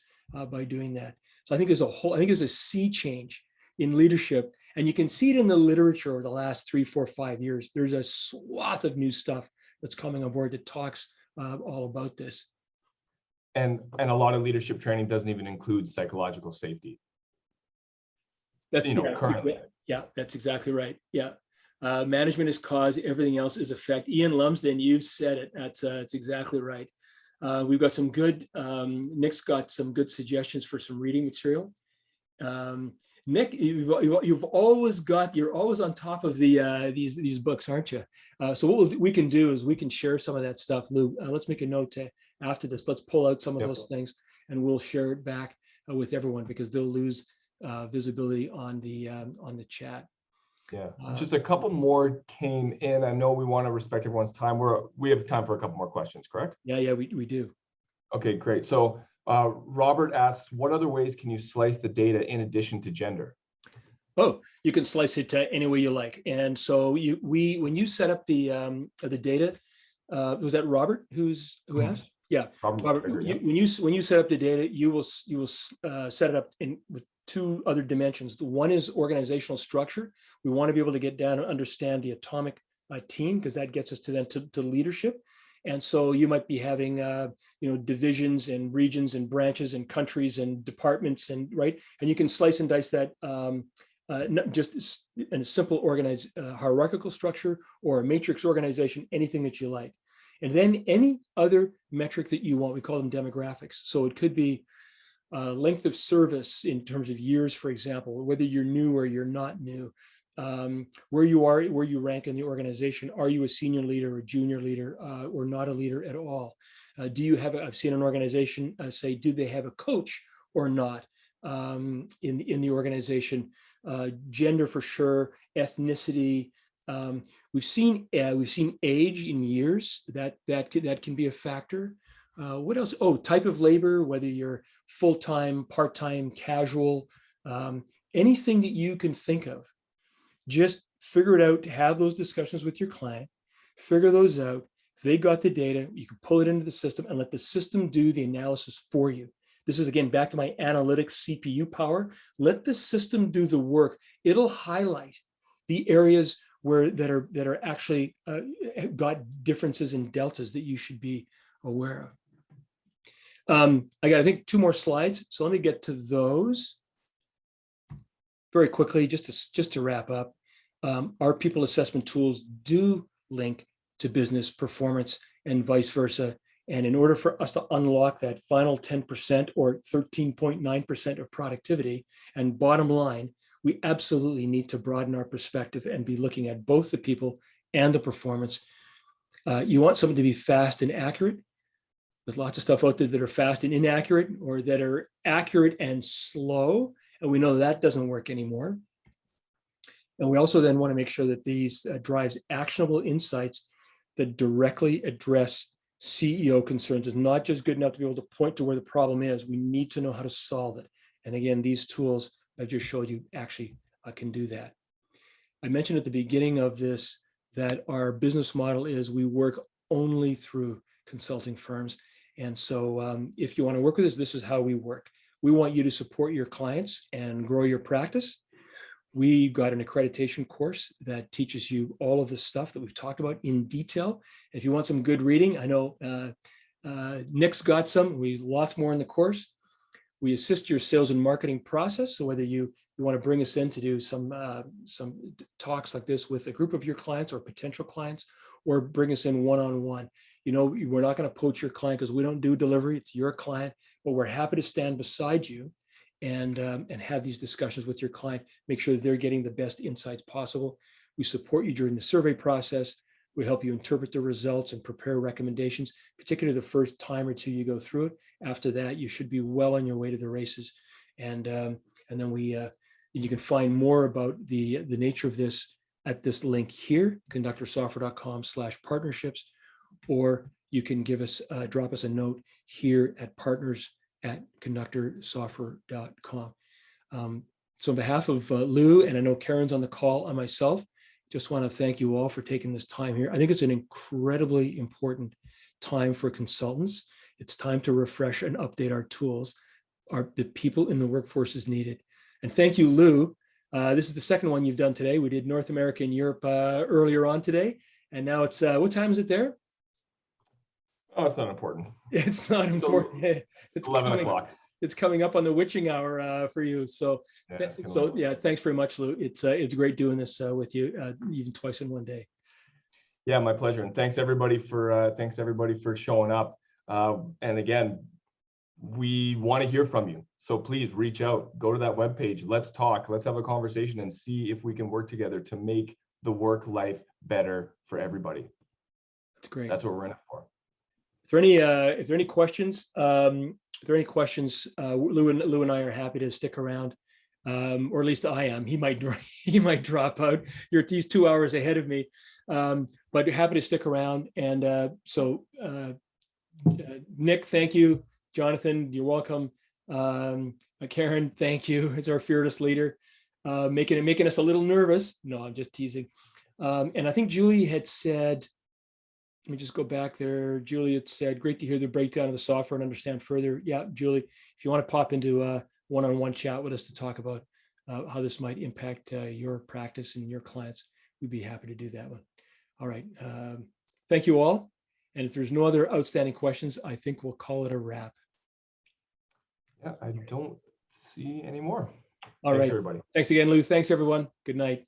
[SPEAKER 1] by doing that. So I think there's a sea change in leadership, and you can see it in the literature over the last 3, 4, 5 years. There's a swath of new stuff that's coming on board that talks all about this.
[SPEAKER 2] And a lot of leadership training doesn't even include psychological safety.
[SPEAKER 1] That's
[SPEAKER 2] Currently.
[SPEAKER 1] Yeah, that's exactly right. Yeah. Management is cause, everything else is effect. Ian Lumsden, you've said it. That's exactly right. We've got some good, Nick's got some good suggestions for some reading material. Nick, you're always on top of these books, aren't you? So what we can do is we can share some of that stuff, Lou. Let's make a note after this. Let's pull out some of those things, and we'll share it back with everyone, because they'll lose visibility on the chat.
[SPEAKER 2] Yeah, just a couple more came in. I know we want to respect everyone's time. We have time for a couple more questions, correct?
[SPEAKER 1] Yeah, we do.
[SPEAKER 2] Okay, great. So Robert asks, what other ways can you slice the data in addition to gender?
[SPEAKER 1] Oh, you can slice it any way you like. And so when you set up the data, was that Robert who asked? Yeah, Robert. When you set up the data, you will set it up with two other dimensions. The one is organizational structure. We want to be able to get down and understand the atomic team, because that gets us to leadership. And so you might be having, divisions and regions and branches and countries and departments, and you can slice and dice that not just in a simple organized hierarchical structure or a matrix organization, anything that you like. And then any other metric that you want, we call them demographics. So it could be length of service in terms of years, for example, whether you're new or you're not new. Where you rank in the organization. Are you a senior leader or a junior leader or not a leader at all? Do you have, I've seen an organization say, do they have a coach or not in the organization? Gender for sure, ethnicity. We've seen age in years, that can be a factor. What else? Oh, type of labor, whether you're full-time, part-time, casual, anything that you can think of. Just figure it out, have those discussions with your client, figure those out. If they got the data, you can pull it into the system and let the system do the analysis for you. This is, again, back to my analytics CPU power. Let the system do the work. It'll highlight the areas that are actually got differences in deltas that you should be aware of. I got, I think, 2 more slides. So let me get to those very quickly, just to wrap up. Our people assessment tools do link to business performance and vice versa. And in order for us to unlock that final 10% or 13.9% of productivity and bottom line, we absolutely need to broaden our perspective and be looking at both the people and the performance. You want something to be fast and accurate. There's lots of stuff out there that are fast and inaccurate, or that are accurate and slow. And we know that doesn't work anymore. And we also then want to make sure that these drives actionable insights that directly address CEO concerns. It's not just good enough to be able to point to where the problem is. We need to know how to solve it. And again, these tools I just showed you actually can do that. I mentioned at the beginning of this that our business model is we work only through consulting firms. And so if you want to work with us, this is how we work. We want you to support your clients and grow your practice. We've got an accreditation course that teaches you all of the stuff that we've talked about in detail. If you want some good reading, I know Nick's got some. We have lots more in the course. We assist your sales and marketing process. So whether you want to bring us in to do some talks like this with a group of your clients or potential clients, or bring us in one-on-one. We're not going to poach your client because we don't do delivery. It's your client, but we're happy to stand beside you and have these discussions with your client, make sure that they're getting the best insights possible. We support you during the survey process. We help you interpret the results and prepare recommendations, particularly the first time or two you go through it. After that, you should be well on your way to the races. And then you can find more about the nature of this at this link here, conductorsoftware.com/partnerships, or you can drop us a note here at partners@conductorsoftware.com. So on behalf of Lou, and I know Karen's on the call, and myself, just want to thank you all for taking this time here. I think it's an incredibly important time for consultants. It's time to refresh and update our tools. The people in the workforce is needed. And thank you, Lou. This is the second one you've done today. We did North America and Europe earlier on today. And now it's, what time is it there?
[SPEAKER 2] Oh, it's not important.
[SPEAKER 1] It's not important. It's
[SPEAKER 2] 11 o'clock.
[SPEAKER 1] It's coming up on the witching hour for you. So, yeah, thanks very much, Lou. It's great doing this with you, even twice in one day.
[SPEAKER 2] Yeah, my pleasure. And thanks everybody for showing up. And again, we want to hear from you. So please reach out, go to that webpage. Let's talk. Let's have a conversation and see if we can work together to make the work life better for everybody.
[SPEAKER 1] That's great.
[SPEAKER 2] That's what we're in it for.
[SPEAKER 1] If there are any questions, Lou and I are happy to stick around, or at least I am. He might drop out. He's 2 hours ahead of me, but happy to stick around. And so, Nick, thank you. Jonathan, you're welcome. Karen, thank you as our fearless leader, making us a little nervous. No, I'm just teasing. And I think Julie had said, let me just go back there. Julie had said, great to hear the breakdown of the software and understand further. Yeah, Julie, if you want to pop into a one-on-one chat with us to talk about how this might impact your practice and your clients, we'd be happy to do that one. All right. Thank you all. And if there's no other outstanding questions, I think we'll call it a wrap.
[SPEAKER 2] Yeah, I don't see any more.
[SPEAKER 1] All right.
[SPEAKER 2] Thanks, everybody.
[SPEAKER 1] Thanks again, Lou. Thanks, everyone. Good night.